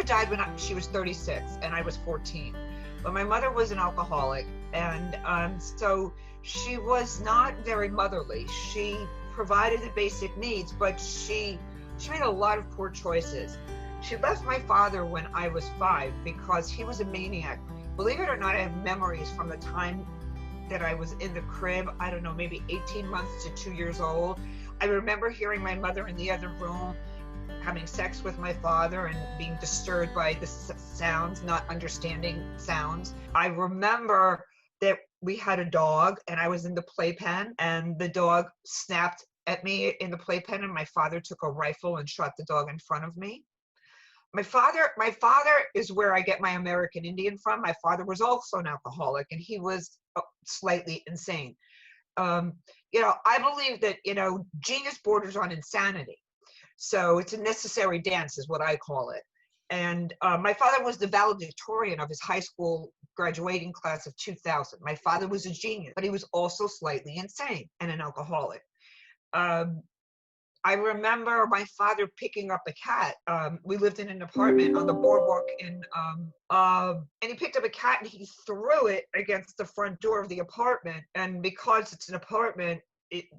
died when she was 36 and I was 14. But my mother was an alcoholic, and so she was not very motherly. She provided the basic needs, but she made a lot of poor choices. She left my father when I was 5 because he was a maniac. Believe it or not, I have memories from the time that I was in the crib, I don't know, maybe 18 months to 2 years old. I remember hearing my mother in the other room having sex with my father and being disturbed by the sounds, not understanding sounds. I remember that we had a dog and I was in the playpen and the dog snapped at me in the playpen and my father took a rifle and shot the dog in front of me. My father is where I get my American Indian from. My father was also an alcoholic and he was slightly insane. I believe that, genius borders on insanity. So it's a necessary dance is what I call it. And my father was the valedictorian of his high school graduating class of 2000. My father was a genius, but he was also slightly insane and an alcoholic. I remember my father picking up a cat. We lived in an apartment on the boardwalk and he picked up a cat and he threw it against the front door of the apartment. And because it's an apartment,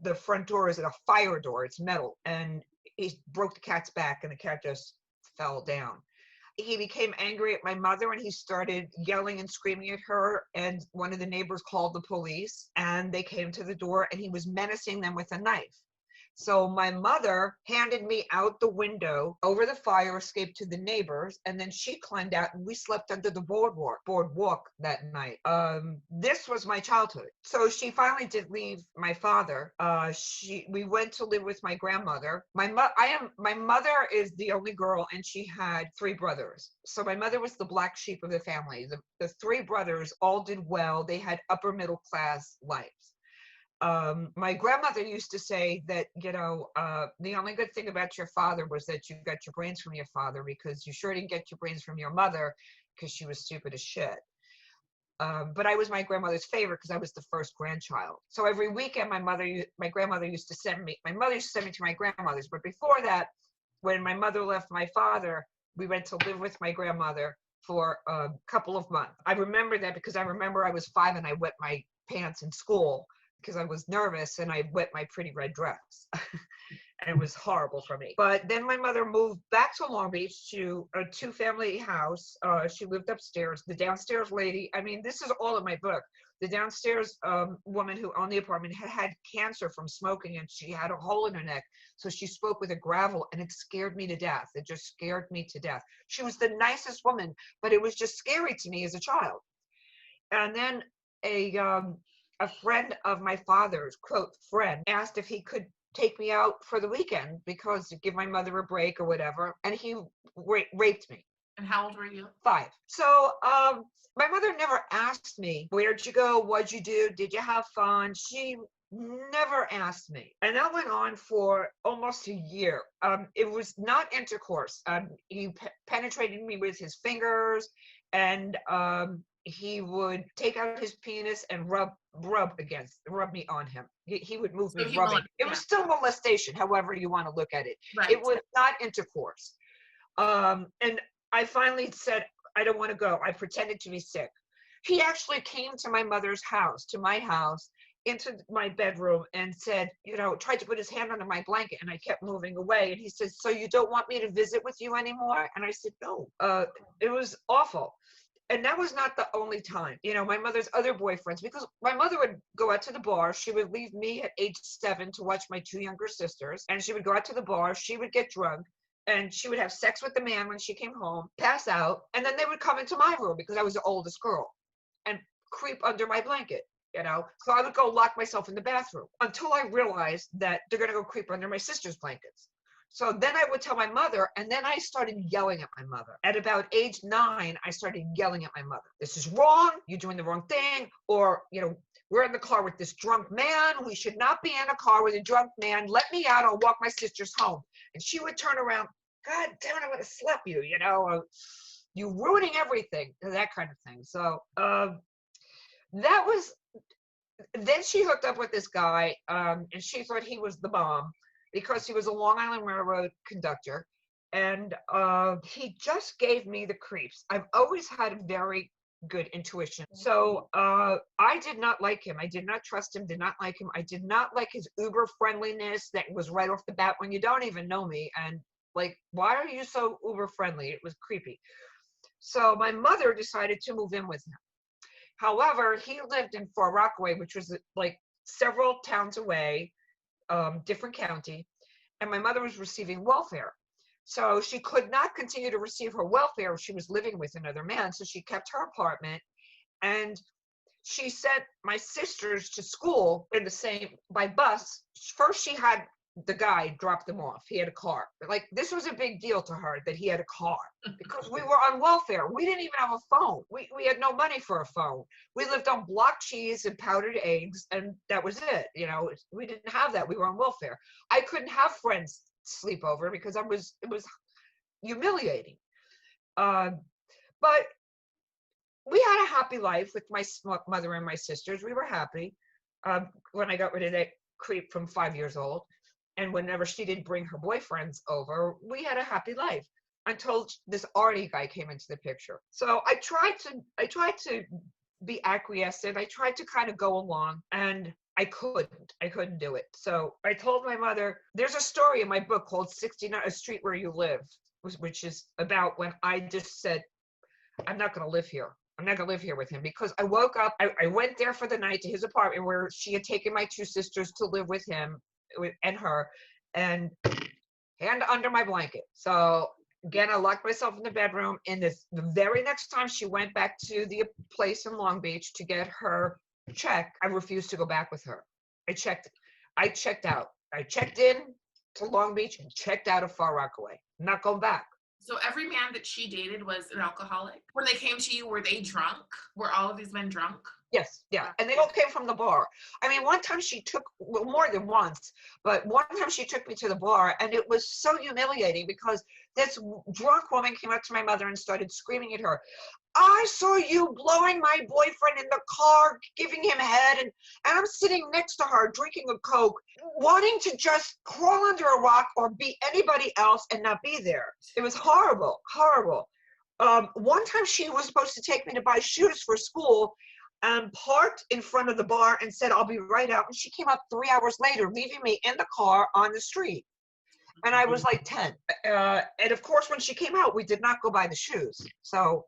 the front door is a fire door, it's metal. And he broke the cat's back and the cat just fell down. He became angry at my mother and he started yelling and screaming at her. And one of the neighbors called the police and they came to the door and he was menacing them with a knife. So my mother handed me out the window over the fire escape to the neighbors, and then she climbed out and we slept under the boardwalk that night. This was my childhood. So she finally did leave my father. We went to live with my grandmother. My mother is the only girl and she had 3 brothers. So my mother was the black sheep of the family. The 3 brothers all did well. They had upper middle class lives. My grandmother used to say that, the only good thing about your father was that you got your brains from your father because you sure didn't get your brains from your mother because she was stupid as shit. But I was my grandmother's favorite because I was the first grandchild. So every weekend, my grandmother used to send me, to my grandmother's. But before that, when my mother left my father, we went to live with my grandmother for a couple of months. I remember that because I remember I was 5 and I wet my pants in school because I was nervous and I wet my pretty red dress. And it was horrible for me. But then my mother moved back to Long Beach to a 2-family house. She lived upstairs. The downstairs lady, this is all in my book. The downstairs woman who owned the apartment had cancer from smoking and she had a hole in her neck. So she spoke with a gravel and it scared me to death. It just scared me to death. She was the nicest woman, but it was just scary to me as a child. And then a friend of my father's, quote, friend, asked if he could take me out for the weekend because to give my mother a break or whatever. And he raped me. And how old were you? 5. So my mother never asked me, where'd you go? What'd you do? Did you have fun? She never asked me. And that went on for almost a year. It was not intercourse. He penetrated me with his fingers and he would take out his penis and rub me on him. He would move me rubbing. It was still molestation, however you want to look at it. Right. It was not intercourse. And I finally said, I don't want to go. I pretended to be sick. He actually came to my mother's house, to my house, into my bedroom and said, tried to put his hand under my blanket and I kept moving away. And he said, so you don't want me to visit with you anymore? And I said, no. It was awful. And that was not the only time. My mother's other boyfriends, because my mother would go out to the bar. She would leave me at age 7 to watch my 2 younger sisters. And she would go out to the bar. She would get drunk. And she would have sex with the man when she came home, pass out. And then they would come into my room because I was the oldest girl and creep under my blanket. So I would go lock myself in the bathroom until I realized that they're going to go creep under my sister's blankets. So then I would tell my mother, and then I started yelling at my mother. At about age 9, I started yelling at my mother. This is wrong. You're doing the wrong thing. Or, we're in the car with this drunk man. We should not be in a car with a drunk man. Let me out. I'll walk my sisters home. And she would turn around. God damn it, I'm going to slap you, you're ruining everything, that kind of thing. So then she hooked up with this guy, and she thought he was the bomb because he was a Long Island Railroad conductor. and he just gave me the creeps. I've always had a very good intuition. So I did not like him. I did not trust him, did not like him. I did not like his uber friendliness that was right off the bat when you don't even know me. And like, why are you so uber friendly? It was creepy. So my mother decided to move in with him. However, he lived in Far Rockaway, which was like several towns away, different county, and my mother was receiving welfare. So she could not continue to receive her welfare if she was living with another man. So she kept her apartment, and she sent my sisters to school in the same by bus. First, she had the guy drop them off. He had a car. But like, this was a big deal to her that he had a car because we were on welfare. We didn't even have a phone. We had no money for a phone. We lived on block cheese and powdered eggs, and that was it. You know, we didn't have that. We were on welfare. I couldn't have friends sleep over because it was humiliating. But we had a happy life with my mother and my sisters. We were happy when I got rid of that creep from 5 years old. And whenever she didn't bring her boyfriends over, we had a happy life until this Artie guy came into the picture. So I tried to be acquiescent. I tried to kind of go along, and I couldn't do it. So I told my mother, there's a story in my book called 69, A Street Where You Live, which is about when I just said, I'm not going to live here. I'm not going to live here with him, because I woke up, I went there for the night to his apartment where she had taken my two sisters to live with him and her, and hand under my blanket. So again, I locked myself in the bedroom. And the very next time she went back to the place in Long Beach to get her check, I refused to go back with her. I checked out. I checked in to Long Beach and checked out of Far Rockaway. I'm not going back. So every man that she dated was an alcoholic? When they came to you, were they drunk? Were all of these men drunk? Yes, yeah. And they all came from the bar. I mean, one time she took, well, more than once, but one time she took me to the bar, and it was so humiliating because this drunk woman came up to my mother and started screaming at her, I saw you blowing my boyfriend in the car, giving him head, and I'm sitting next to her drinking a Coke, wanting to just crawl under a rock or be anybody else and not be there. It was horrible, horrible. One time she was supposed to take me to buy shoes for school, and parked in front of the bar and said, I'll be right out. And she came up 3 hours later, leaving me in the car on the street. And I was like 10. And of course, when she came out, we did not go buy the shoes. So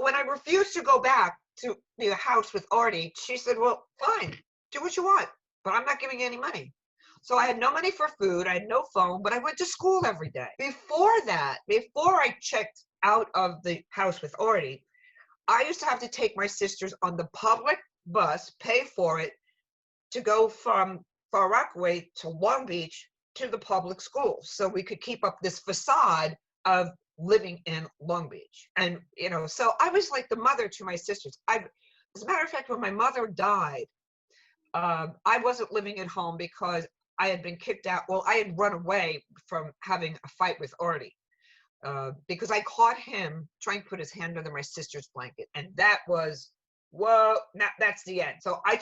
when I refused to go back to the house with Artie, she said, well, fine, do what you want, but I'm not giving you any money. So I had no money for food. I had no phone, but I went to school every day. Before that, before I checked out of the house with Artie, I used to have to take my sisters on the public bus, pay for it, to go from Far Rockaway to Long Beach to the public schools, so we could keep up this facade of living in Long Beach. And, you know, so I was like the mother to my sisters. As a matter of fact, when my mother died, I wasn't living at home because I had been kicked out. Well, I had run away from having a fight with Artie. Because I caught him trying to put his hand under my sister's blanket, and that was, whoa, that's the end. So I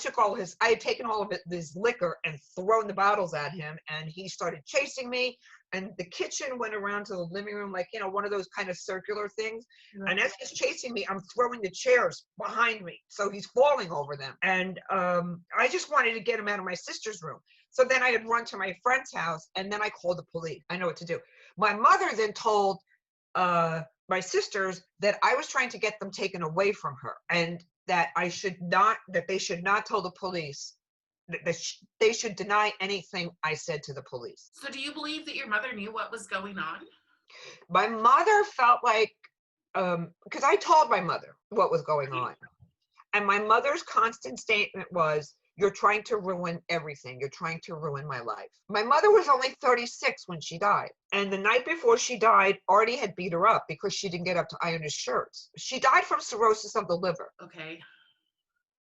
had taken all of this liquor and thrown the bottles at him, and he started chasing me, and the kitchen went around to the living room, like, you know, one of those kind of circular things. Right. And as he's chasing me, I'm throwing the chairs behind me, so he's falling over them. And I just wanted to get him out of my sister's room. So then I had run to my friend's house, and then I called the police. I know what to do. My mother then told my sisters that I was trying to get them taken away from her, and that they should not tell the police, that they should deny anything I said to the police. So do you believe that your mother knew what was going on? My mother felt like, because I told my mother what was going on, and my mother's constant statement was, you're trying to ruin everything. You're trying to ruin my life. My mother was only 36 when she died. And the night before she died, Artie had beat her up because she didn't get up to iron his shirts. She died from cirrhosis of the liver. Okay.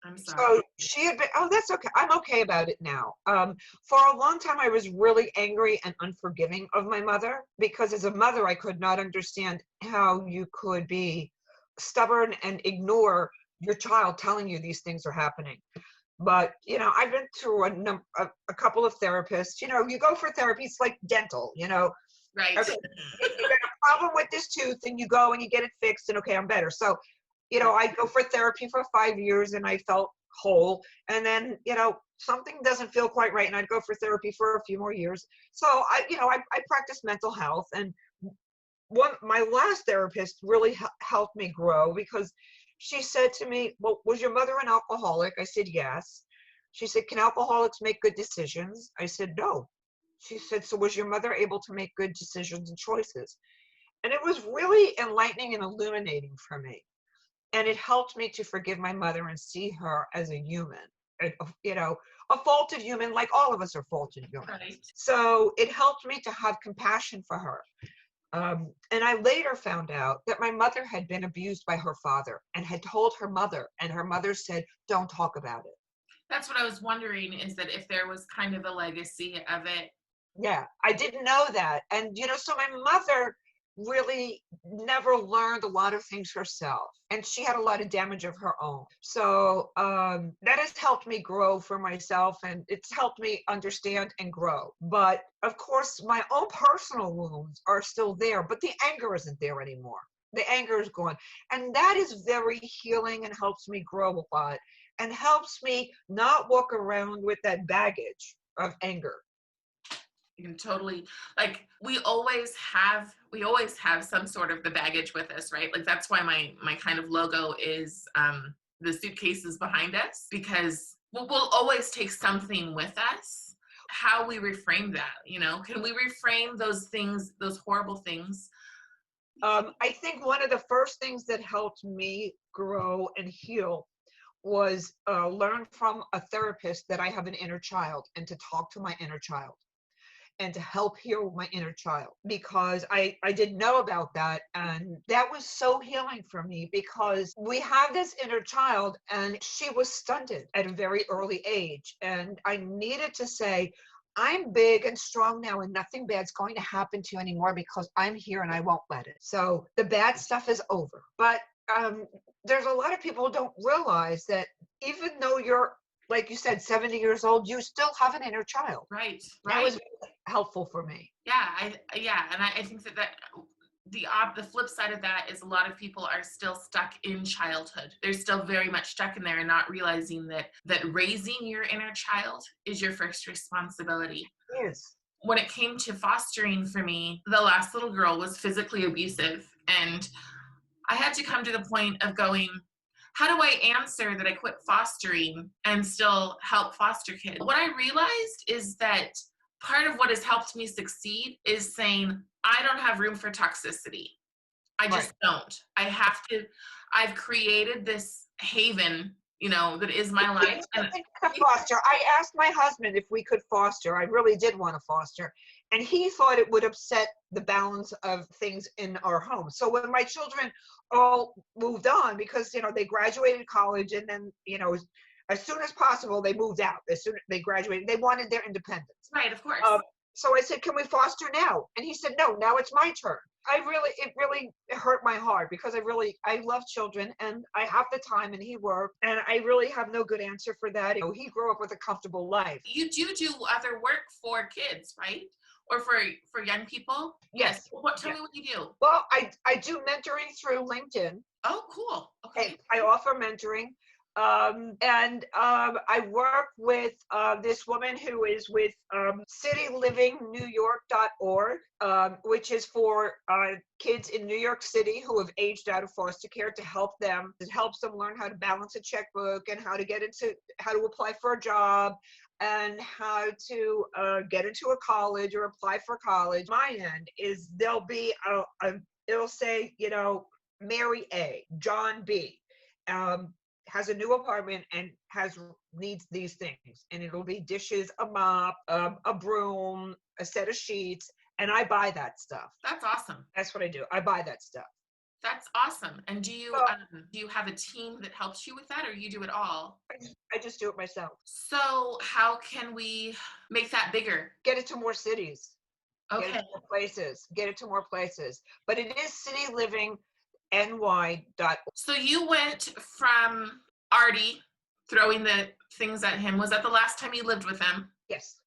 I'm sorry. So she had been, oh, that's okay. I'm okay about it now. For a long time, I was really angry and unforgiving of my mother, because as a mother, I could not understand how you could be stubborn and ignore your child telling you these things are happening. But, you know, I've been through a couple of therapists. You know, you go for therapy, it's like dental, you know, Right. Okay, you got a problem with this tooth, and you go and you get it fixed, and okay, I'm better. So, I go for therapy for 5 years, and I felt whole. And then, something doesn't feel quite right, and I'd go for therapy for a few more years. So I practice mental health, and my last therapist really helped me grow because she said to me, "Well, was your mother an alcoholic?" I said, "Yes." She said, "Can alcoholics make good decisions?" I said, "No." She said, "So was your mother able to make good decisions and choices?" And it was really enlightening and illuminating for me. And it helped me to forgive my mother and see her as a human, a- you know, a faulted human, like all of us are faulted humans. Right. So it helped me to have compassion for her. And I later found out that my mother had been abused by her father and had told her mother, and her mother said, "Don't talk about it." That's what I was wondering, is that if there was kind of a legacy of it. Yeah, I didn't know that. And, so my mother really never learned a lot of things herself, and she had a lot of damage of her own. So that has helped me grow for myself, and it's helped me understand and grow. But of course, my own personal wounds are still there, but the anger isn't there anymore. The anger is gone. And that is very healing and helps me grow a lot and helps me not walk around with that baggage of anger. You can totally, like, we always have some sort of the baggage with us, right? Like, that's why my kind of logo is the suitcases behind us, because we'll always take something with us. How we reframe that, can we reframe those things, those horrible things? I think one of the first things that helped me grow and heal was learn from a therapist that I have an inner child, and to talk to my inner child and to help heal my inner child, because I didn't know about that. And that was so healing for me, because we have this inner child and she was stunted at a very early age. And I needed to say, "I'm big and strong now, and nothing bad's going to happen to you anymore because I'm here and I won't let it." So the bad stuff is over. But there's a lot of people who don't realize that even though you're, like you said, 70 years old, you still have an inner child. Right, That right. was helpful for me. And I think that the flip side of that is a lot of people are still stuck in childhood. They're still very much stuck in there and not realizing that raising your inner child is your first responsibility. Yes. When it came to fostering for me, the last little girl was physically abusive, and I had to come to the point of going, how do I answer that I quit fostering and still help foster kids? What I realized is that part of what has helped me succeed is saying, I don't have room for toxicity. I just don't. I've created this haven, that is my life. And Foster. I asked my husband if we could foster. I really did want to foster. And he thought it would upset the balance of things in our home. So when my children all moved on, because, they graduated college, and then, as soon as possible, they moved out. As soon as they graduated, they wanted their independence. right, of course. So I said, "Can we foster now?" And he said, "No, now it's my turn." It really hurt my heart, because I love children, and I have the time, and he worked, and I really have no good answer for that. He grew up with a comfortable life. You do other work for kids, right? Or for young people? Yes. Tell me what you do. Well, I do mentoring through LinkedIn. Oh, cool. Okay. I offer mentoring. And I work with this woman who is with CityLivingNewYork.org, which is for kids in New York City who have aged out of foster care, to help them. It helps them learn how to balance a checkbook, and how to apply for a job, and how to get into a college or apply for college. My end is there'll be it'll say, Mary A, John B. Has a new apartment and needs these things, and it'll be dishes, a mop, a broom, a set of sheets, and I buy that stuff. That's awesome. That's what I do. I buy that stuff. That's awesome. And do you have a team that helps you with that, or you do it all? I just do it myself. So how can we make that bigger? Get it to more cities. Okay. Get it to more places. Get it to more places. But it is CityLivingNY.org. So you went from Artie throwing the things at him. Was that the last time you lived with him? Yes.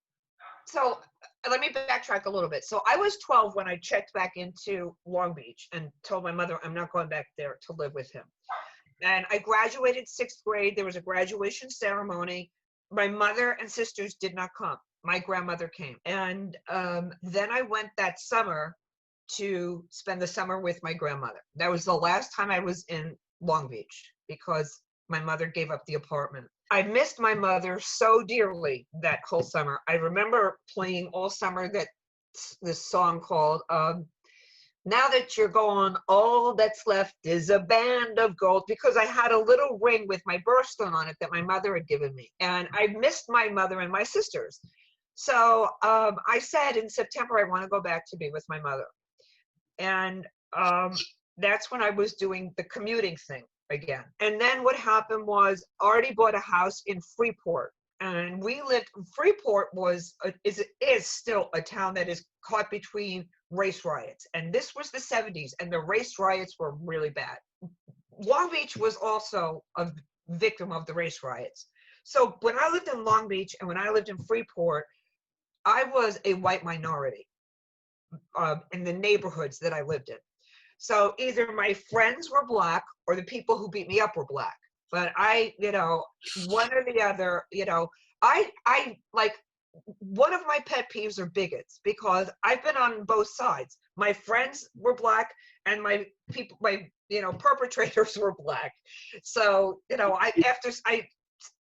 So let me backtrack a little bit. So I was 12 when I checked back into Long Beach and told my mother I'm not going back there to live with him. And I graduated 6th grade. There was a graduation ceremony. My mother and sisters did not come. My grandmother came. And then I went that summer to spend the summer with my grandmother. That was the last time I was in Long Beach because my mother gave up the apartment. I missed my mother so dearly that whole summer. I remember playing all summer this song called Now That You're Gone, All That's Left Is a Band of Gold, because I had a little ring with my birthstone on it that my mother had given me. And I missed my mother and my sisters. So I said in September, I want to go back to be with my mother. And that's when I was doing the commuting thing again. And then what happened was Artie bought a house in Freeport. And we lived, Freeport is still a town that is caught between race riots. And this was the 70s, and the race riots were really bad. Long Beach was also a victim of the race riots. So when I lived in Long Beach and when I lived in Freeport, I was a white minority in the neighborhoods that I lived in. So either my friends were Black or the people who beat me up were Black. But one or the other, I like, one of my pet peeves are bigots, because I've been on both sides. My friends were Black and my perpetrators were Black. So, I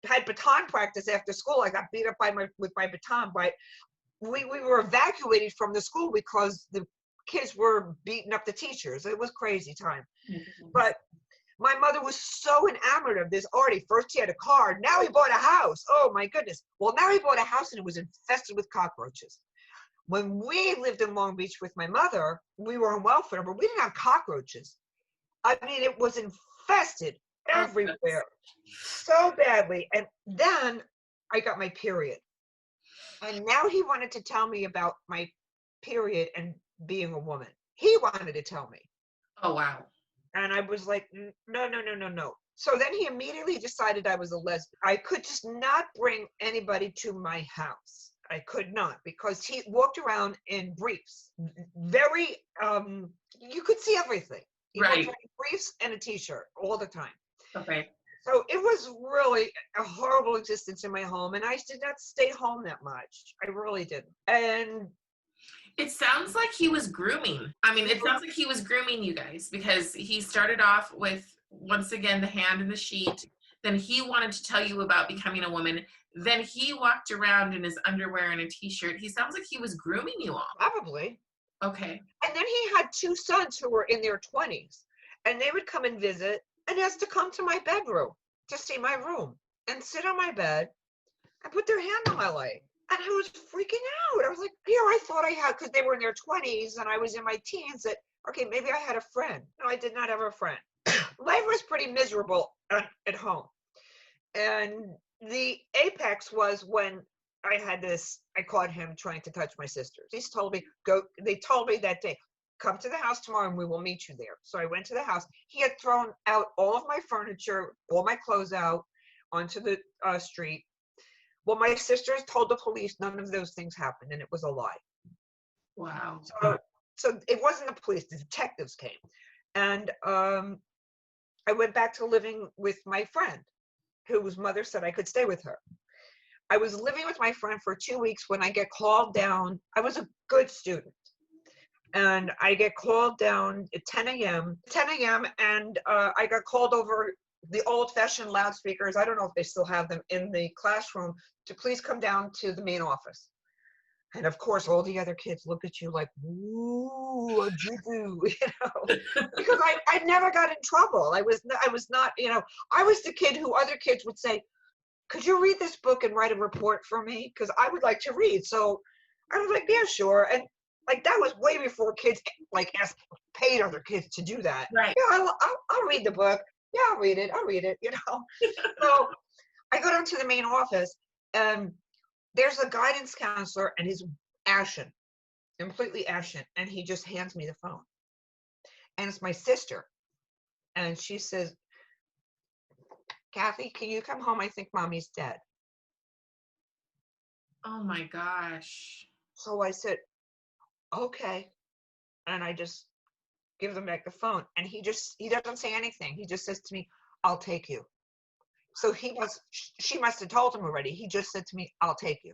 had baton practice after school. I got beat up with my baton, but we were evacuated from the school because the kids were beating up the teachers. It was crazy time. Mm-hmm. But my mother was so enamored of this Artie. First he had a car, now he bought a house. Oh my goodness. Well, now he bought a house and it was infested with cockroaches. When we lived in Long Beach with my mother, we were on welfare, but we didn't have cockroaches. I mean, it was infested everywhere so badly. And then I got my period. And now he wanted to tell me about my period and being a woman. He wanted to tell me. Oh, wow. And I was like, no. So then he immediately decided I was a lesbian. I could just not bring anybody to my house. I could not, because he walked around in briefs. Very, you could see everything. He walked around in briefs and a t-shirt all the time. Okay. So it was really a horrible existence in my home, and I did not stay home that much. I really didn't. And it sounds like he was grooming. I mean, it sounds like he was grooming you guys, because he started off with, once again, the hand in the sheet. Then he wanted to tell you about becoming a woman. Then he walked around in his underwear and a t-shirt. He sounds like he was grooming you all. Probably. Okay. And then he had 2 sons who were in their 20s, and they would come and visit and asked to come to my bedroom to see my room and sit on my bed and put their hand on my leg. And I was freaking out. I was like, I thought I had, because they were in their 20s and I was in my teens, that, okay, maybe I had a friend. No, I did not have a friend. Life was pretty miserable at home. And the apex was when I caught him trying to touch my sisters. They told me that day, come to the house tomorrow and we will meet you there. So I went to the house. He had thrown out all of my furniture, all my clothes out onto the street. Well, my sisters told the police none of those things happened, and it was a lie. Wow. So it wasn't the police, the detectives came. And I went back to living with my friend, whose mother said I could stay with her. I was living with my friend for 2 weeks when I get called down. I was a good student. And I get called down at 10 a.m., and I got called over the old-fashioned loudspeakers. I don't know if they still have them in the classroom, to please come down to the main office. And of course, all the other kids look at you like, ooh, what'd you do? Because I never got in trouble. I was not, I was the kid who other kids would say, could you read this book and write a report for me? Because I would like to read. So I was like, yeah, sure. And like, that was way before kids paid other kids to do that. Right. Yeah, I'll read the book. Yeah, I'll read it. So I go down to the main office, and there's a guidance counselor, and he's ashen, completely ashen. And he just hands me the phone. And it's my sister. And she says, Kathy, can you come home? I think mommy's dead. Oh my gosh. So I said, okay. And I just give them back the phone. And he doesn't say anything. He just says to me, I'll take you. So she must have told him already. He just said to me, I'll take you.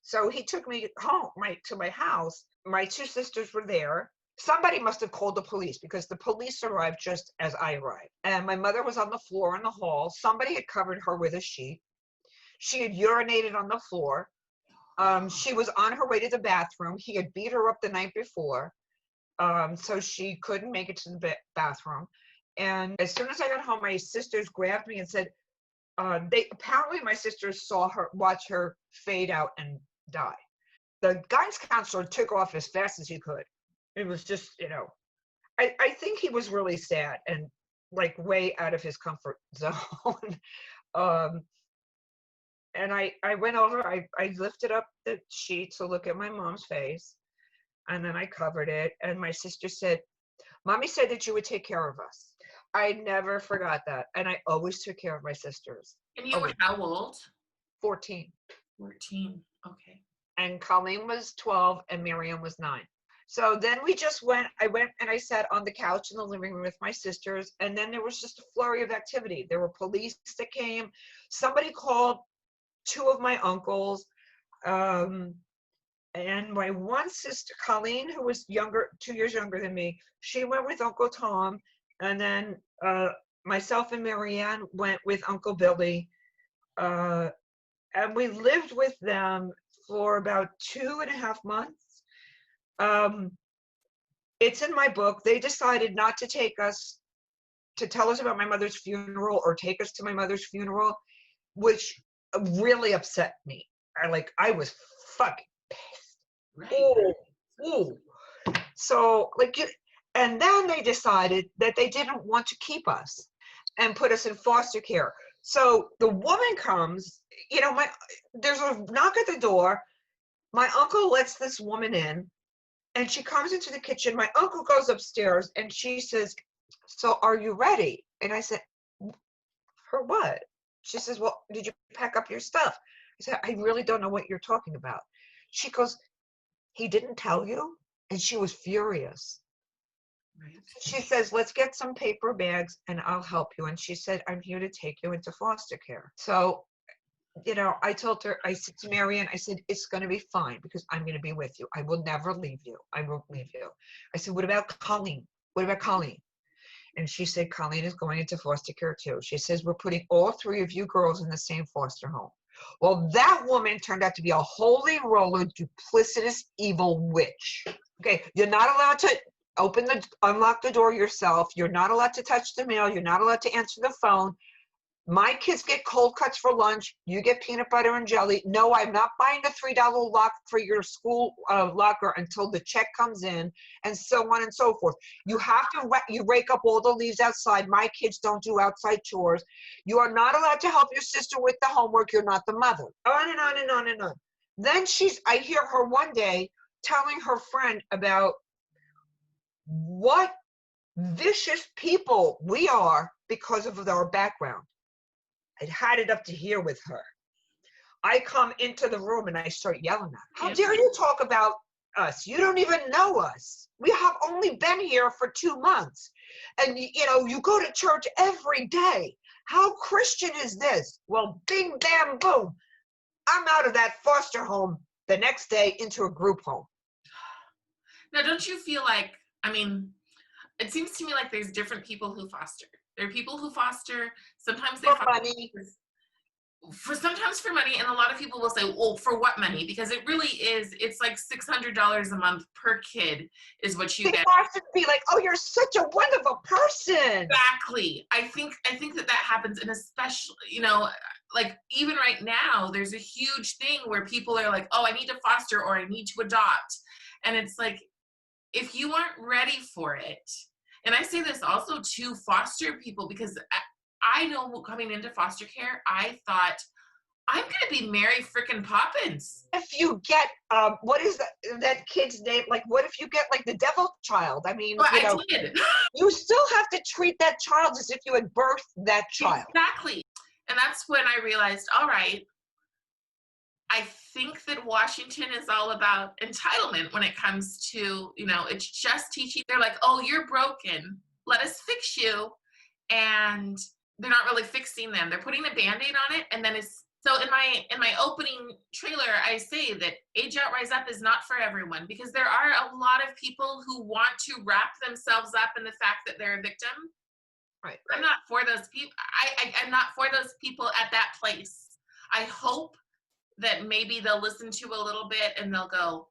So he took me home, to my house. My two sisters were there. Somebody must have called the police because the police arrived just as I arrived. And my mother was on the floor in the hall. Somebody had covered her with a sheet. She had urinated on the floor. She was on her way to the bathroom. He had beat her up the night before. So she couldn't make it to the bathroom. And as soon as I got home, my sisters grabbed me and said, apparently my sisters watch her fade out and die. The guidance counselor took off as fast as he could. It was just, I think he was really sad and like way out of his comfort zone. And I went over, I lifted up the sheet to look at my mom's face, and then I covered it. And my sister said, Mommy said that you would take care of us. I never forgot that. And I always took care of my sisters. And you were how old? 14. 14, okay. And Colleen was 12 and Miriam was 9. So then I went and I sat on the couch in the living room with my sisters. And then there was just a flurry of activity. There were police that came. Somebody called 2 of my uncles. And my one sister, Colleen, who was 2 years younger than me, she went with Uncle Tom. And then myself and Marianne went with Uncle Billy. And we lived with them for about 2.5 months. It's in my book. They decided not to tell us about my mother's funeral or take us to my mother's funeral, which really upset me. I was fucking pissed. Right. Ooh. So and then they decided that they didn't want to keep us and put us in foster care. So the woman comes, there's a knock at the door. My uncle lets this woman in. And she comes into the kitchen. My uncle goes upstairs and she says, so are you ready? And I said, for what? She says, well, did you pack up your stuff? I said, I really don't know what you're talking about. She goes, he didn't tell you? And she was furious. Right. She says, let's get some paper bags and I'll help you. And she said, I'm here to take you into foster care. So I told her, I said to Marianne, I said, it's going to be fine because I'm going to be with you. I will never leave you. I won't leave you. I said, what about Colleen? What about Colleen? And she said, Colleen is going into foster care too. She says, we're putting all 3 of you girls in the same foster home. Well, that woman turned out to be a holy roller, duplicitous, evil witch. Okay, you're not allowed to unlock the door yourself. You're not allowed to touch the mail. You're not allowed to answer the phone. My kids get cold cuts for lunch. You get peanut butter and jelly. No, I'm not buying the $3 lock for your school locker until the check comes in, and so on and so forth. You have to you rake up all the leaves outside. My kids don't do outside chores. You are not allowed to help your sister with the homework. You're not the mother. On and on and on and on. Then I hear her one day telling her friend about what vicious people we are because of our background. I'd had it up to here with her. I come into the room and I start yelling at her. How dare you talk about us? You don't even know us. We have only been here for 2 months. And you go to church every day. How Christian is this? Well, bing, bam, boom. I'm out of that foster home the next day into a group home. Now, don't you feel like, it seems to me like there's different people who foster. There are people who foster, sometimes they for foster money. Sometimes for money, and a lot of people will say, well, for what money? Because it really is, it's like $600 a month per kid is what you get. People should be like, oh, you're such a wonderful person. Exactly. I think that happens, and especially, like even right now, there's a huge thing where people are like, oh, I need to foster or I need to adopt. And it's like, if you aren't ready for it, and I say this also to foster people, because I know coming into foster care, I thought, I'm going to be Mary frickin' Poppins. If you get, what is that kid's name? Like, what if you get like the devil child? I mean, I did. You still have to treat that child as if you had birthed that child. Exactly. And that's when I realized, all right, I think that Washington is all about entitlement when it comes to, it's just teaching. They're like, oh, you're broken. Let us fix you. And they're not really fixing them. They're putting a Band-Aid on it. And then so in my opening trailer, I say that Age Out, Rise Up is not for everyone, because there are a lot of people who want to wrap themselves up in the fact that they're a victim. Right. I'm not for those people. I'm not for those people at that place. I hope that maybe they'll listen to a little bit and they'll go,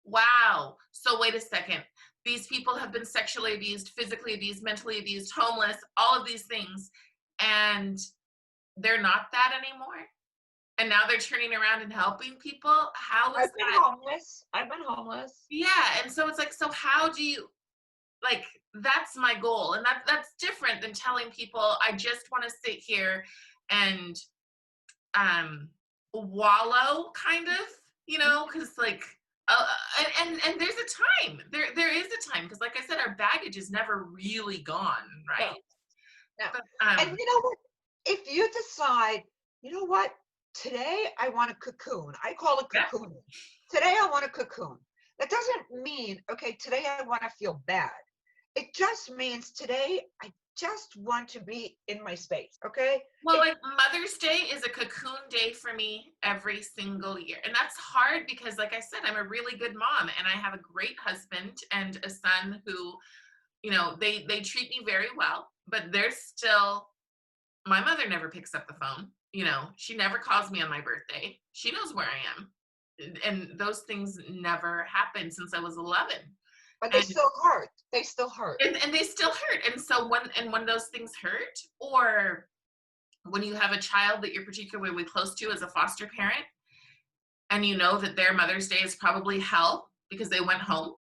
wow, so wait a second. These people have been sexually abused, physically abused, mentally abused, homeless, all of these things. And they're not that anymore. And now they're turning around and helping people. How is that? I've been homeless. Yeah. And so it's like, so how do you, like, that's my goal. And that's different than telling people, I just want to sit here and wallow, kind of, because like, and there's a time. There is a time, because like I said, our baggage is never really gone, right? No. But, and you know what? If you decide, you know what, today I want a cocoon. I call it cocoon. Yeah. Today I want a cocoon. That doesn't mean, okay, today I want to feel bad. It just means today I just want to be in my space, okay? Well, like Mother's Day is a cocoon day for me every single year. And that's hard because, like I said, I'm a really good mom and I have a great husband and a son who, they treat me very well, but there's still, my mother never picks up the phone. She never calls me on my birthday. She knows where I am. And those things never happened since I was 11. But they still hurt. They still hurt. And they still hurt. And so when those things hurt, or when you have a child that you're particularly close to as a foster parent, and you know that their Mother's Day is probably hell because they went home,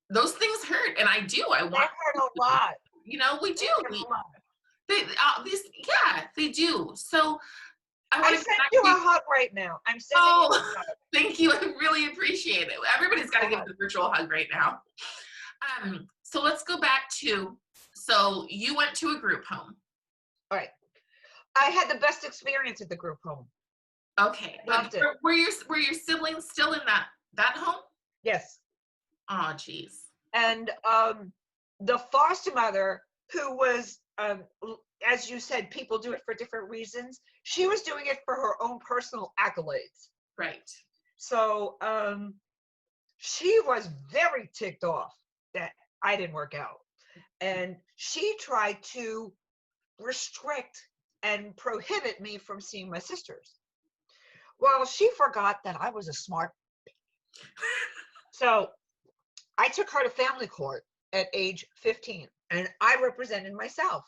those things hurt. And I do. I want. They hurt a lot. We do. They do. So I send you a hug right now. I'm sending you a hug. Thank you. I really appreciate it. Everybody's got to give the virtual hug right now. So let's go back to, so you went to a group home. All right. I had the best experience at the group home. Okay. Loved it. Were your siblings still in that home? Yes. Oh, geez. And the foster mother, who was, as you said, people do it for different reasons. She was doing it for her own personal accolades. Right. So she was very ticked off that I didn't work out. And she tried to restrict and prohibit me from seeing my sisters. Well, she forgot that I was a smart. So I took her to family court at age 15, and I represented myself.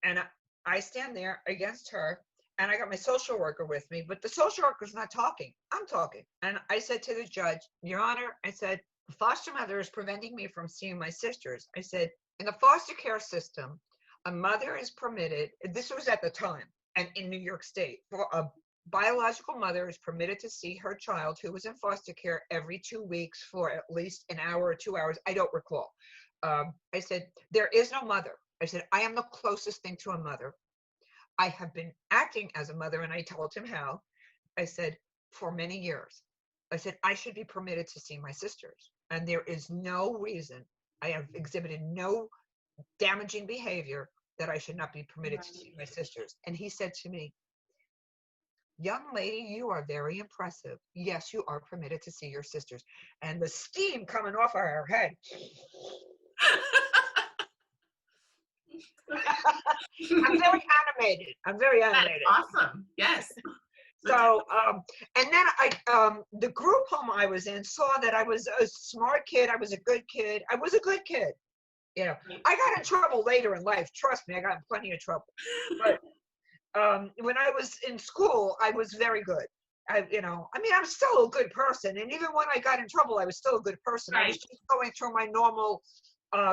And I stand there against her, and I got my social worker with me, but the social worker's not talking. I'm talking. And I said to the judge, Your Honor, I said, the foster mother is preventing me from seeing my sisters. I said, in the foster care system, a mother is permitted, this was at the time, and in New York State, for a biological mother is permitted to see her child who was in foster care every 2 weeks for at least an hour or 2 hours. I don't recall. I said, there is no mother. I said, I am the closest thing to a mother. I have been acting as a mother, and I told him how. I said, for many years. I said, I should be permitted to see my sisters. And there is no reason, I have exhibited no damaging behavior that I should not be permitted to see my sisters. And he said to me, young lady, you are very impressive. Yes, you are permitted to see your sisters. And the steam coming off of her head. I'm very animated. That's awesome. Yes. So, and then the group home I was in saw that I was a smart kid. I was a good kid. I got in trouble later in life. Trust me, I got in plenty of trouble. But when I was in school, I was very good. I'm still a good person. And even when I got in trouble, I was still a good person. Right. I was just going through my normal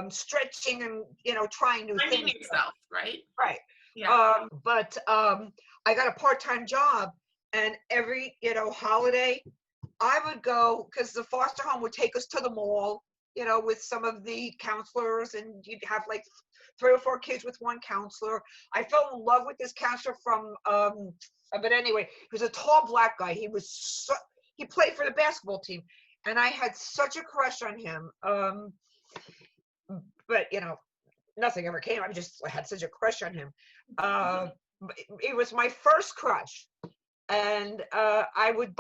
stretching and, trying new things. Finding yourself, right? Right. Yeah. But I got a part-time job, and every, holiday, I would go, because the foster home would take us to the mall. with some of the counselors, and you'd have like 3 or 4 kids with one counselor. I fell in love with this counselor from, but anyway, he was a tall black guy. He played for the basketball team, and I had such a crush on him. But nothing ever came. I had such a crush on him. It was my first crush. And I would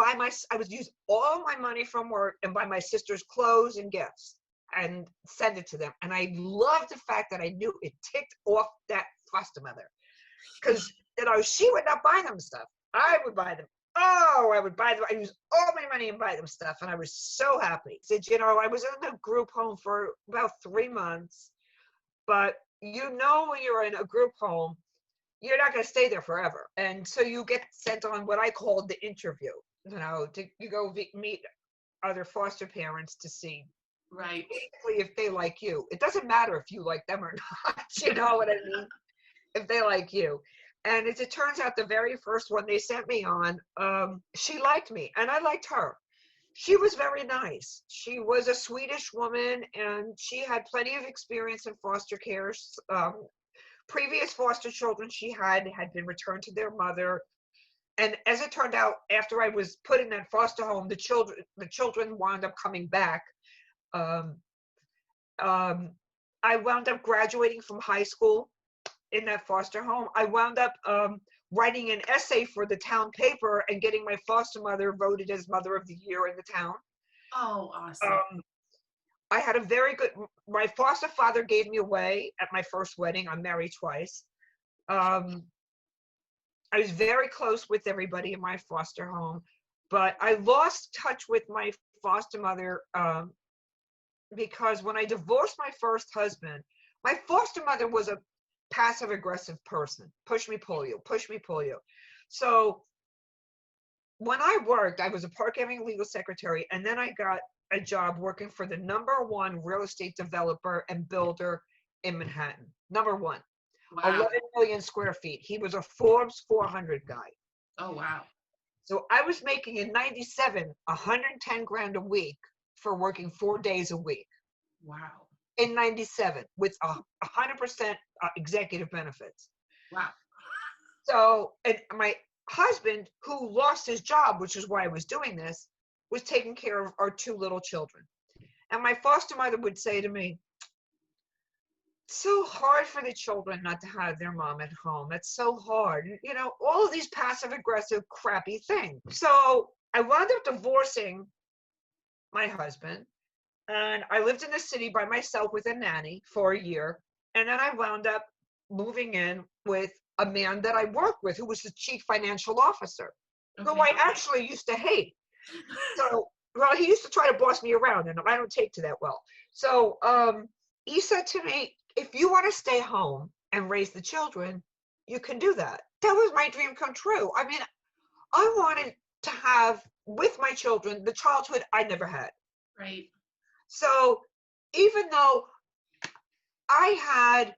use all my money from work and buy my sister's clothes and gifts and send it to them. And I loved the fact that I knew it ticked off that foster mother, because she would not buy them stuff. I would buy them. Oh, I would buy them. I used all my money and buy them stuff, and I was so happy. Said, I was in a group home for about 3 months, but when you're in a group home, you're not going to stay there forever. And so you get sent on what I called the interview, you go meet other foster parents to see, right, basically, if they like you. It doesn't matter if you like them or not, you know what I mean? If they like you. And as it turns out, the very first one they sent me on, she liked me and I liked her. She was very nice. She was a Swedish woman, and she had plenty of experience in foster care. Previous foster children she had been returned to their mother. And as it turned out, after I was put in that foster home, the children wound up coming back. I wound up graduating from high school in that foster home. I wound up writing an essay for the town paper and getting my foster mother voted as Mother of the Year in the town. Oh, awesome. I had my foster father gave me away at my first wedding. I'm married twice. I was very close with everybody in my foster home, but I lost touch with my foster mother because when I divorced my first husband, my foster mother was a passive aggressive person. Push me, pull you, push me, pull you. So when I worked, I was a Park Avenue legal secretary, and then I got a job working for the #1 real estate developer and builder in Manhattan. #1. Wow. 11 million square feet. He was a Forbes 400 guy. Oh, wow. So I was making in 97, 110 grand a week for working 4 days a week. Wow. In 97 with 100% executive benefits. Wow. So, and my husband, who lost his job, which is why I was doing this, was taking care of our 2 little children. And my foster mother would say to me, it's so hard for the children not to have their mom at home. It's so hard. All of these passive aggressive, crappy things. So I wound up divorcing my husband, and I lived in the city by myself with a nanny for a year. And then I wound up moving in with a man that I worked with, who was the chief financial officer, who I actually used to hate. So, well, he used to try to boss me around, and I don't take to that well. So he said to me, if you want to stay home and raise the children, you can do that. That was my dream come true. I mean, I wanted to have with my children the childhood I never had. Right. So even though I had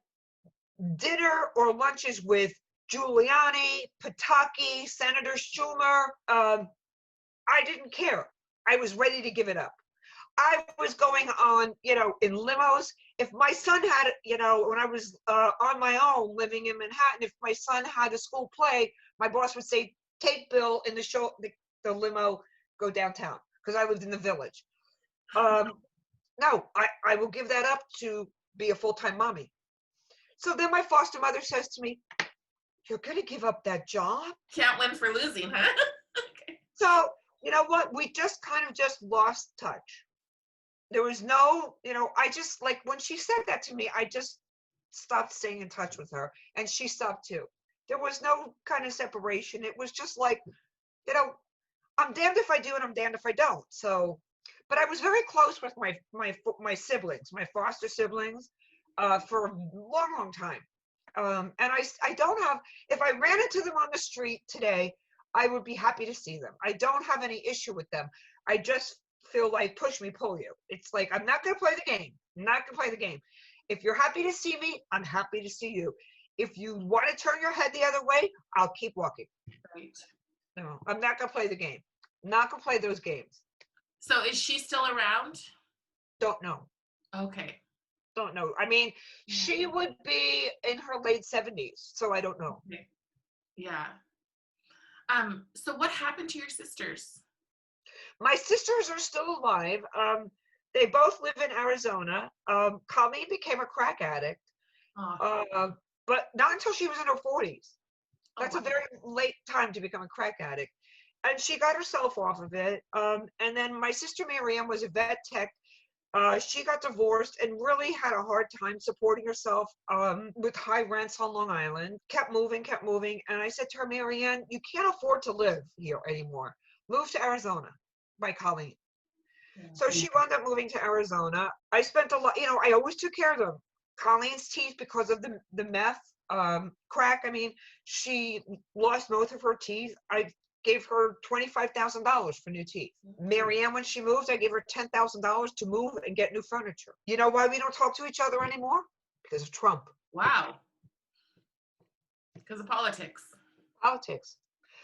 dinner or lunches with Giuliani, Pataki, Senator Schumer, I didn't care. I was ready to give it up. I was going on, in limos. If my son had, when I was on my own living in Manhattan, if my son had a school play, my boss would say, take Bill in the limo, go downtown, because I lived in the Village. No, I will give that up to be a full-time mommy. So then my foster mother says to me, you're going to give up that job? Can't win for losing, huh? Okay. So, you know what? We just kind of just lost touch. There was no, I just, like, when she said that to me, I just stopped staying in touch with her, and she stopped too. There was no kind of separation. It was just like, I'm damned if I do and I'm damned if I don't. So, but I was very close with my siblings, my foster siblings, for a long, long time. And I don't have, if I ran into them on the street today, I would be happy to see them. I don't have any issue with them. I just feel like push me, pull you. It's like, I'm not going to play the game. I'm not going to play the game. If you're happy to see me, I'm happy to see you. If you want to turn your head the other way, I'll keep walking. Right. No, I'm not going to play the game. I'm not going to play those games. So is she still around? Don't know. Okay. Don't know. I mean, Yeah. she would be in her late 70s, so I don't know. Okay. Yeah. So what happened to your sisters? My sisters are still alive. They both live in Arizona. Colleen became a crack addict, Oh, uh, but not until she was in her 40s. oh That's a wow. very late time to become a crack addict. And she got herself off of it. And then my sister Marianne was a vet tech. She got divorced and really had a hard time supporting herself with high rents on Long Island. Kept moving, kept moving. And I said to her, Marianne, you can't afford to live here anymore. Move to Arizona by Colleen. So she wound up moving to Arizona. I spent a lot, I always took care of them. Colleen's teeth, because of the meth, crack. I mean, she lost both of her teeth. I gave her $25,000 for new teeth. Marianne, when she moved, I gave her $10,000 to move and get new furniture. You know why we don't talk to each other anymore? Because of Trump. Wow. Because of politics. Politics.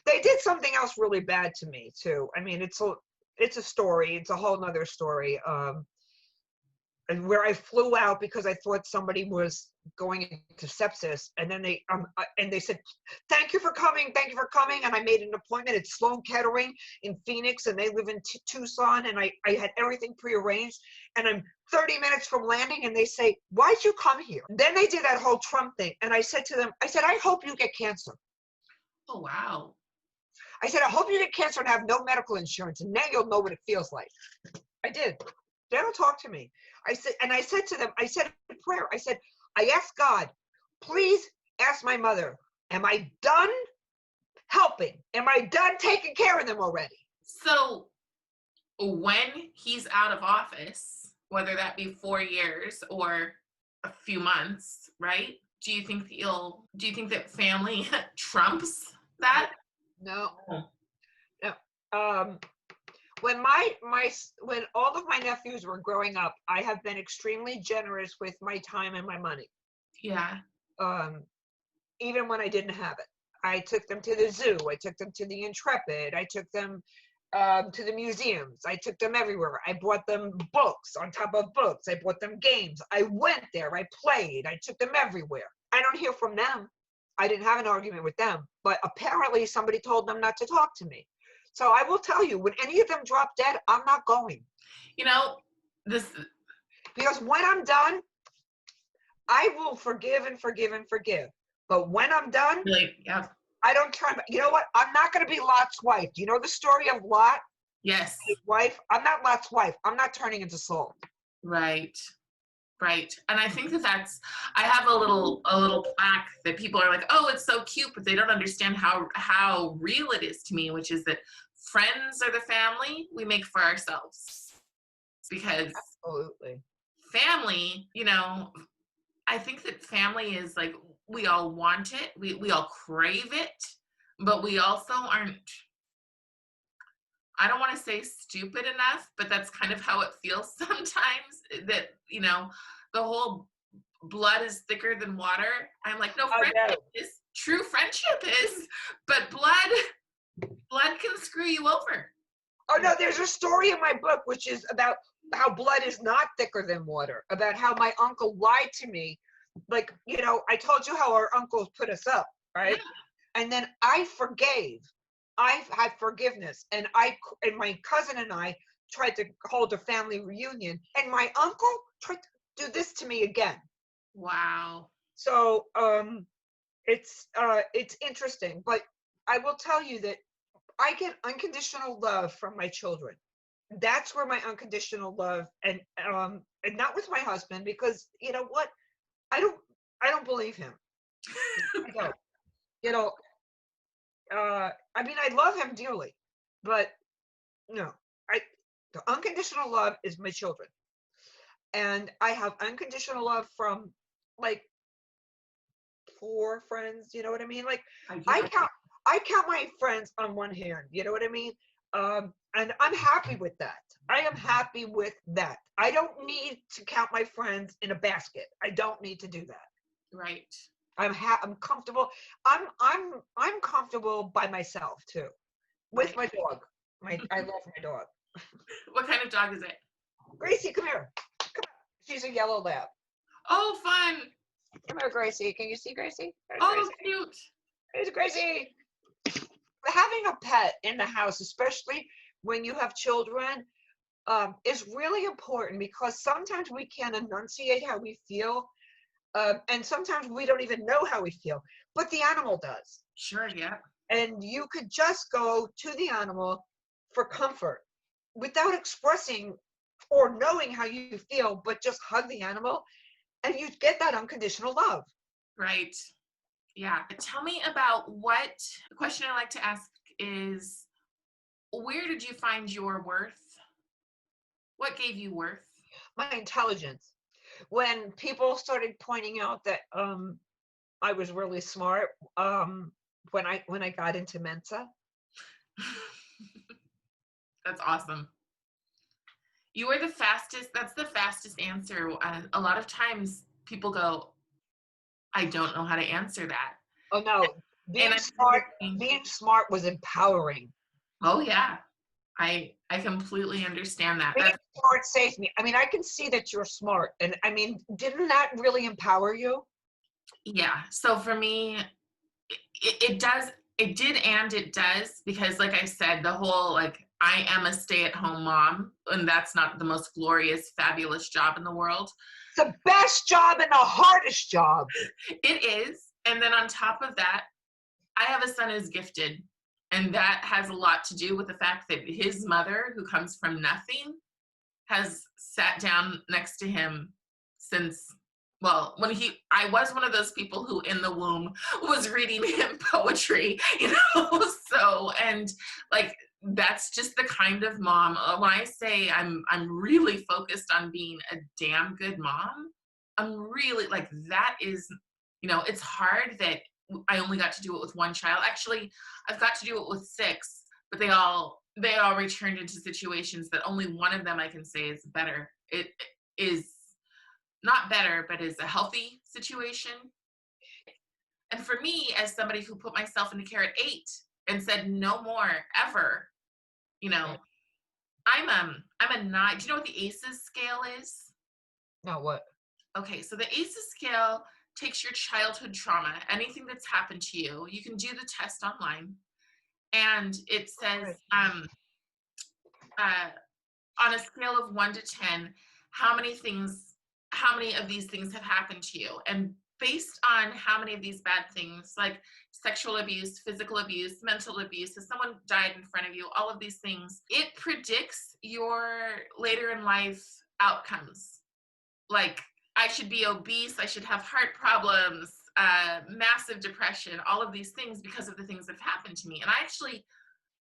They did something else really bad to me too. I mean, it's a story. It's a whole nother story. And where I flew out because I thought somebody was going into sepsis, and then they said, "Thank you for coming, thank you for coming." And I made an appointment at Sloan Kettering in Phoenix, and they live in Tucson, and I had everything prearranged, and I'm 30 minutes from landing, and they say, "Why'd you come here?" Then they did that whole Trump thing, and I said to them, I hope you get cancer. Oh wow. I said, I hope you get cancer and have no medical insurance, and now you'll know what it feels like. I did. They don't talk to me. I said to them, I said a prayer. I said, I asked God, please ask my mother, am I done helping? Am I done taking care of them already? So when he's out of office, whether that be 4 years or a few months, right? Do you think that family trumps that? No. Oh. No. When when all of my nephews were growing up, I have been extremely generous with my time and my money. Yeah. Even when I didn't have it. I took them to the zoo. I took them to the Intrepid. I took them to the museums. I took them everywhere. I bought them books on top of books. I bought them games. I went there. I played. I took them everywhere. I don't hear from them. I didn't have an argument with them, but apparently somebody told them not to talk to me. So I will tell you, when any of them drop dead, I'm not going. This. Because when I'm done, I will forgive and forgive and forgive. But when I'm done, Really, yeah. I don't turn. You know what? I'm not going to be Lot's wife. Do you know the story of Lot? Yes. His wife. I'm not Lot's wife. I'm not turning into Saul. Right. Right. And I think I have a little plaque that people are like, oh, it's so cute, but they don't understand how real it is to me, which is that friends are the family we make for ourselves. Because Absolutely. family, I think that family is like, we all want it, we all crave it, but we also aren't, I don't want to say stupid enough, but that's kind of how it feels sometimes, that, the whole blood is thicker than water. I'm like, no, friendship is, true friendship is, but blood can screw you over. Oh no, there's a story in my book which is about how blood is not thicker than water, about how my uncle lied to me. Like, I told you how our uncles put us up, right? Yeah. And then I forgave. I had forgiveness, and my cousin and I tried to hold a family reunion, and my uncle tried to do this to me again. Wow. So it's interesting, but I will tell you that I get unconditional love from my children. That's where my unconditional love, and not with my husband, because you know what? I don't believe him. I don't. I mean, I love him dearly, but no, the unconditional love is my children. And I have unconditional love from like 4 friends, you know what I mean? Like I count my friends on one hand, you know what I mean? And I'm happy with that. I am happy with that. I don't need to count my friends in a basket. I don't need to do that. Right. I'm comfortable. I'm comfortable by myself too, with my dog. I love my dog. What kind of dog is it? Gracie, come here. Come on. She's a yellow lab. Oh, fun. Come here, Gracie. Can you see Gracie? There's Oh, Gracie. cute. There's Gracie. Having a pet in the house, especially when you have children, is really important because sometimes we can't enunciate how we feel, and sometimes we don't even know how we feel, but the animal does. Sure, yeah. And you could just go to the animal for comfort without expressing or knowing how you feel, but just hug the animal and you get that unconditional love. Right. Yeah. Tell me about the question I like to ask is, where did you find your worth? What gave you worth? My intelligence. When people started pointing out that I was really smart, when I got into Mensa. That's awesome. You are the fastest. That's the fastest answer. A lot of times people go, I don't know how to answer that. Oh no, being smart was empowering. Oh yeah. I completely understand that. Being smart saves me. I mean, I can see that you're smart. And I mean, didn't that really empower you? Yeah. So for me, it does, it did and it does, because like I said, the whole like, I am a stay-at-home mom, and that's not the most glorious, fabulous job in the world. The best job and the hardest job. It is. And then on top of that, I have a son who's gifted. And that has a lot to do with the fact that his mother, who comes from nothing, has sat down next to him since, well, I was one of those people who in the womb was reading him poetry, so, and like, that's just the kind of mom. When I say I'm really focused on being a damn good mom, I'm really like, that is, it's hard that I only got to do it with one child. Actually, I've got to do it with 6, but they all returned into situations that only one of them I can say is better. It is not better, but is a healthy situation. And for me, as somebody who put myself into care at 8 and said no more ever, I'm a 9. Do you know what the ACEs scale is? No, what? Okay, so the ACEs scale takes your childhood trauma, anything that's happened to you. You can do the test online, and it says on a scale of 1 to 10, how many of these things have happened to you, and based on how many of these bad things, like sexual abuse, physical abuse, mental abuse, if someone died in front of you, all of these things, it predicts your later in life outcomes. Like, I should be obese, I should have heart problems, massive depression, all of these things because of the things that have happened to me. And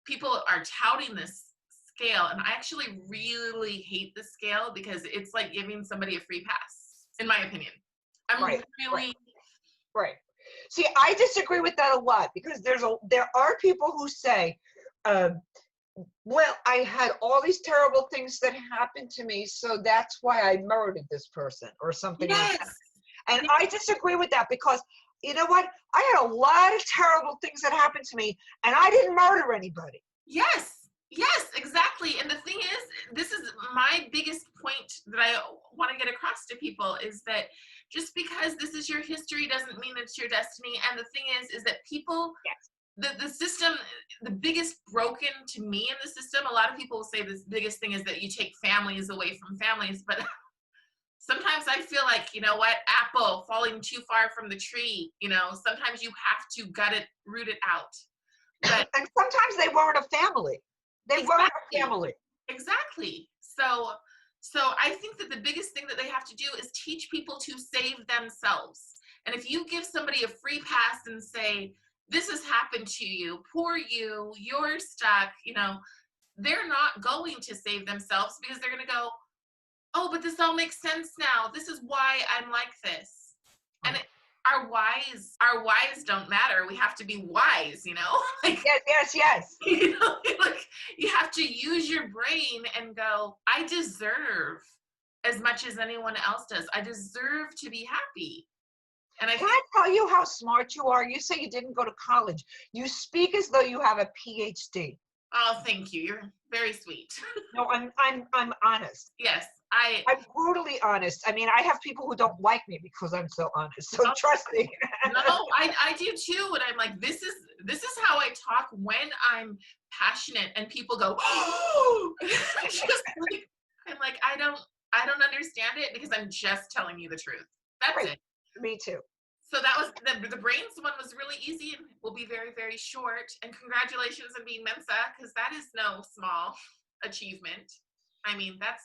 people are touting this scale, and I actually really hate the scale because it's like giving somebody a free pass, in my opinion. Right. See, I disagree with that a lot because there are people who say, well, I had all these terrible things that happened to me, so that's why I murdered this person or something like that. And I disagree with that because, you know what? I had a lot of terrible things that happened to me, and I didn't murder anybody. Yes, exactly. And the thing is, this is my biggest point that I want to get across to people, is that just because this is your history doesn't mean it's your destiny. And the thing is that people, the system, the biggest broken to me in the system, a lot of people will say this biggest thing is that you take families away from families, but sometimes I feel like, apple falling too far from the tree, sometimes you have to gut it, root it out. But, and sometimes they weren't a family. They weren't a family. Exactly. So I think that the biggest thing that they have to do is teach people to save themselves. And if you give somebody a free pass and say, this has happened to you, poor you, you're stuck, they're not going to save themselves because they're going to go, oh, but this all makes sense now. This is why I'm like this. And our whys don't matter. We have to be wise, Like, yes. Like, you have to use your brain and go, I deserve as much as anyone else does. I deserve to be happy. And Can I tell you how smart you are? You say you didn't go to college. You speak as though you have a PhD. Oh, thank you. You're very sweet. No, I'm honest. Yes, I'm brutally honest. I mean, I have people who don't like me because I'm so honest. So trust me. No, I do too. And I'm like, this is how I talk when I'm passionate, and people go, oh, I'm like, I don't understand it because I'm just telling you the truth. That's Right. it. Me too. So that was the brains one was really easy and will be very, very short. And congratulations on being Mensa, because that is no small achievement. I mean, that's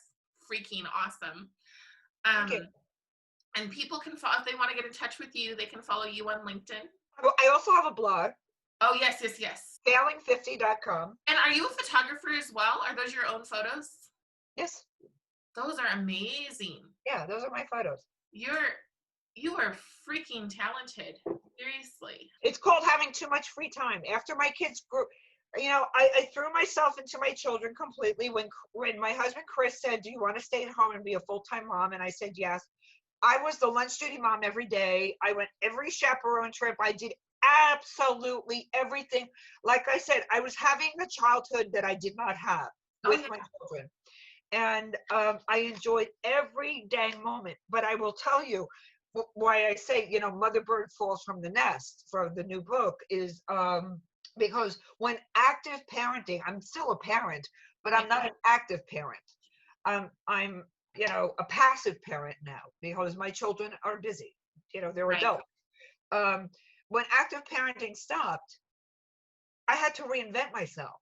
freaking awesome. And people can follow, if they want to get in touch with you, they can follow you on LinkedIn. I also have a blog. Oh, yes. Failing50.com. And are you a photographer as well? Are those your own photos? Yes. Those are amazing. Yeah, those are my photos. You are freaking talented. Seriously. It's called having too much free time. After my kids grew, I threw myself into my children completely. When my husband Chris said, do you want to stay at home and be a full-time mom? And I said, yes. I was the lunch duty mom every day. I went every chaperone trip. I did absolutely everything. Like I said, I was having the childhood that I did not have with my children. And I enjoyed every dang moment. But I will tell you why I say, Mother Bird falls from the nest for the new book is because when active parenting, I'm still a parent, but I'm not an active parent. I'm a passive parent now because my children are busy. They're adults. When active parenting stopped, I had to reinvent myself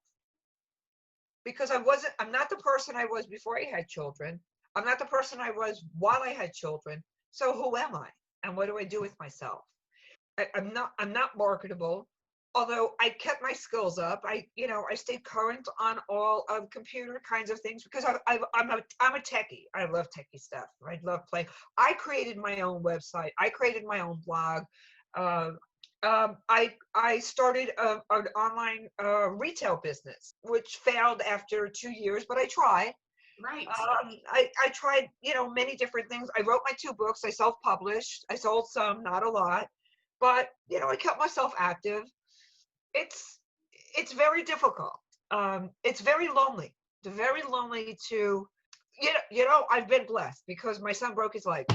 because I'm not the person I was before I had children. I'm not the person I was while I had children. So who am I? And what do I do with myself? I'm not marketable. Although I kept my skills up, I stayed current on all of computer kinds of things because I'm a techie. I love techie stuff. I love playing. I created my own website. I created my own blog. I started an online retail business, which failed after 2 years, but I tried. Right. I tried, many different things. I wrote my 2 books. I self-published. I sold some, not a lot, but I kept myself active. It's very difficult. It's very lonely. It's very lonely to, I've been blessed because my son broke his leg.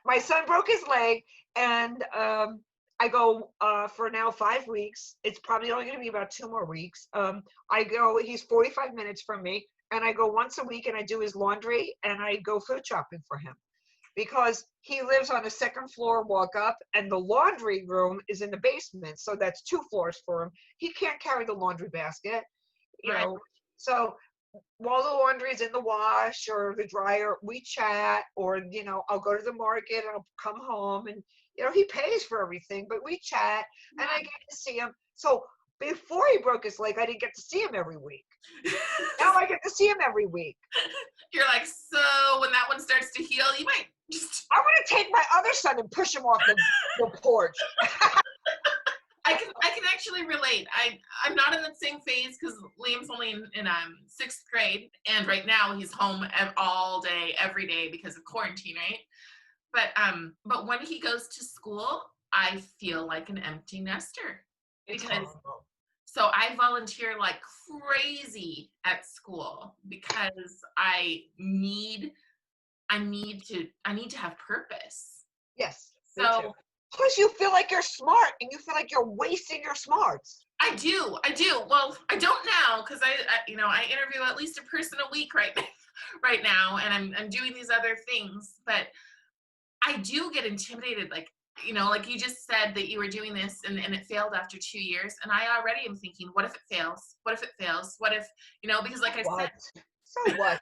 My son broke his leg, and I go for now 5 weeks. It's probably only going to be about 2 more weeks. I go, he's 45 minutes from me, and I go once a week and I do his laundry and I go food shopping for him because he lives on a 2nd floor walk up and the laundry room is in the basement. So that's 2 floors for him. He can't carry the laundry basket, so while the laundry is in the wash or the dryer, we chat, or, I'll go to the market and I'll come home and, he pays for everything, but we chat and I get to see him. So before he broke his leg, I didn't get to see him every week. Now I get to see him every week. You're like, so when that one starts to heal, you might just... I'm going to take my other son and push him off the porch. I can actually relate. I'm not in the same phase because Liam's only in 6th grade, and right now he's home all day, every day because of quarantine, right? But when he goes to school, I feel like an empty nester because so I volunteer like crazy at school because I need to have purpose. Yes. So. Plus, you feel like you're smart, and you feel like you're wasting your smarts. I do. Well, I don't now because I interview at least a person a week right now, and I'm doing these other things. But I do get intimidated, like you just said that you were doing this and it failed after 2 years, and I already am thinking, what if it fails? What if it fails? What if because like I said, so what?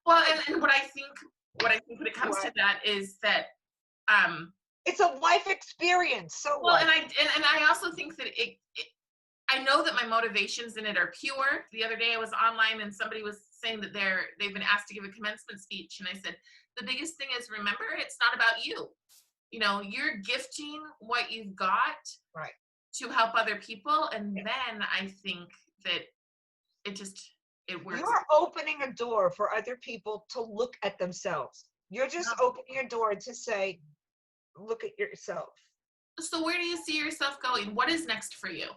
Well, and what I think when it comes to that is that it's a life experience. So well, what? and I also think that I know that my motivations in it are pure. The other day I was online and somebody was saying that they've been asked to give a commencement speech, and I said the biggest thing is remember it's not about you. You're gifting what you've got to help other people, and then I think that it works. You're opening a door for other people to look at themselves. You're just opening a door to say, look at yourself. So where do you see yourself going? What is next for you?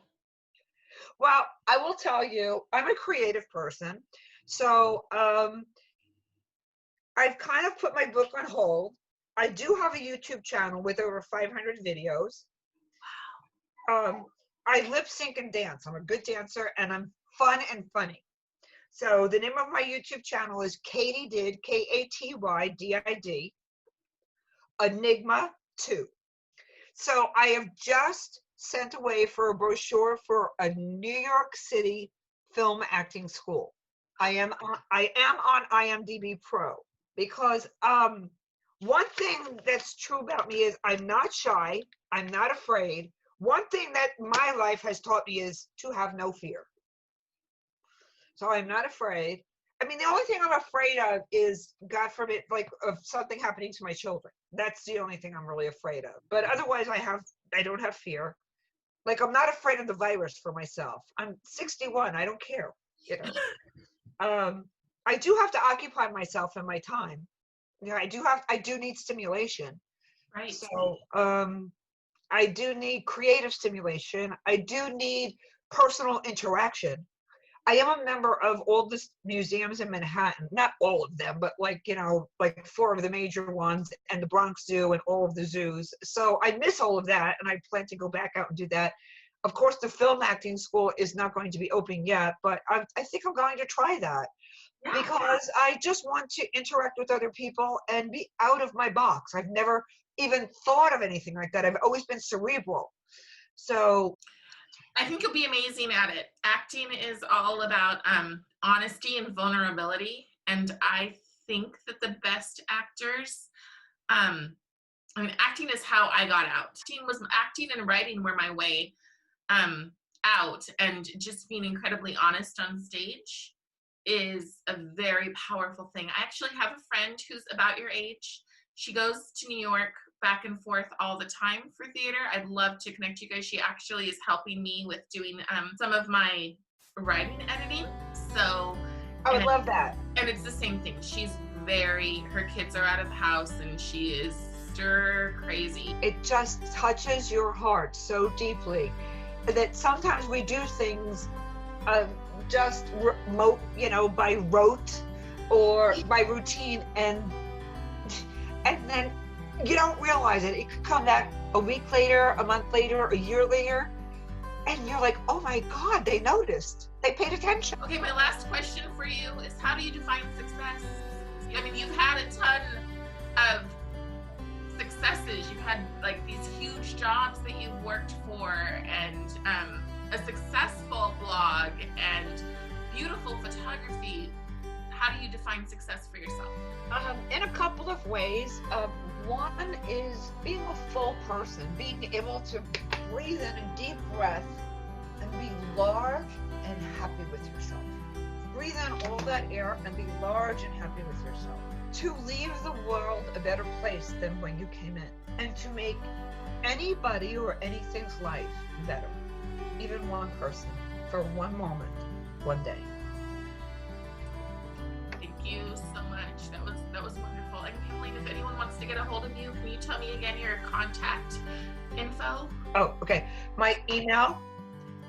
Well, I will tell you, I'm a creative person. So I've kind of put my book on hold. I do have a YouTube channel with over 500 videos. I lip sync and dance. I'm a good dancer and I'm fun and funny. So the name of my YouTube channel is Katy Did, Katydid, Enigma 2. So I have just sent away for a brochure for a New York City film acting school. I am on IMDb Pro because one thing that's true about me is I'm not shy. I'm not afraid. One thing that my life has taught me is to have no fear. So I'm not afraid. I mean, the only thing I'm afraid of is, God forbid, like of something happening to my children. That's the only thing I'm really afraid of. But otherwise, I don't have fear. Like, I'm not afraid of the virus for myself. I'm 61. I don't care. You know. I do have to occupy myself in my time. You know, I do need stimulation. Right. So I do need creative stimulation. I do need personal interaction. I am a member of all the museums in Manhattan, not all of them, but like 4 of the major ones and the Bronx Zoo and all of the zoos. So I miss all of that and I plan to go back out and do that. Of course, the film acting school is not going to be open yet, but I think I'm going to try that because I just want to interact with other people and be out of my box. I've never even thought of anything like that. I've always been cerebral. So I think you'll be amazing at it. Acting is all about honesty and vulnerability. And I think that the best actors, acting is how I got out. Acting and writing were my way out. And just being incredibly honest on stage is a very powerful thing. I actually have a friend who's about your age. She goes to New York back and forth all the time for theater. I'd love to connect you guys. She actually is helping me with doing some of my writing editing. So I would love that. And it's the same thing. Her kids are out of the house and she is stir crazy. It just touches your heart so deeply that sometimes we do things just by rote or by routine, and then you don't realize it. It could come back a week later, a month later, a year later, and you're like, oh my God, they noticed. They paid attention. Okay, my last question for you is, how do you define success? I mean, you've had a ton of successes. You've had like these huge jobs that you've worked for, and a successful blog and beautiful photography. How do you define success for yourself? In a couple of ways. One is being a full person, being able to breathe in a deep breath and be large and happy with yourself. Breathe in all that air and be large and happy with yourself. To leave the world a better place than when you came in, and to make anybody or anything's life better. Even one person, for one moment, one day. Thank you so much. That was wonderful. And Kathleen, if anyone wants to get a hold of you, can you tell me again your contact info? Oh, okay. My email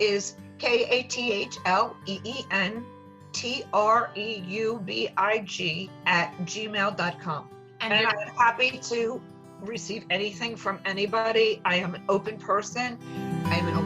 is KATHLENTREUBIG@gmail.com. And I'm happy to receive anything from anybody. I am an open person. I am an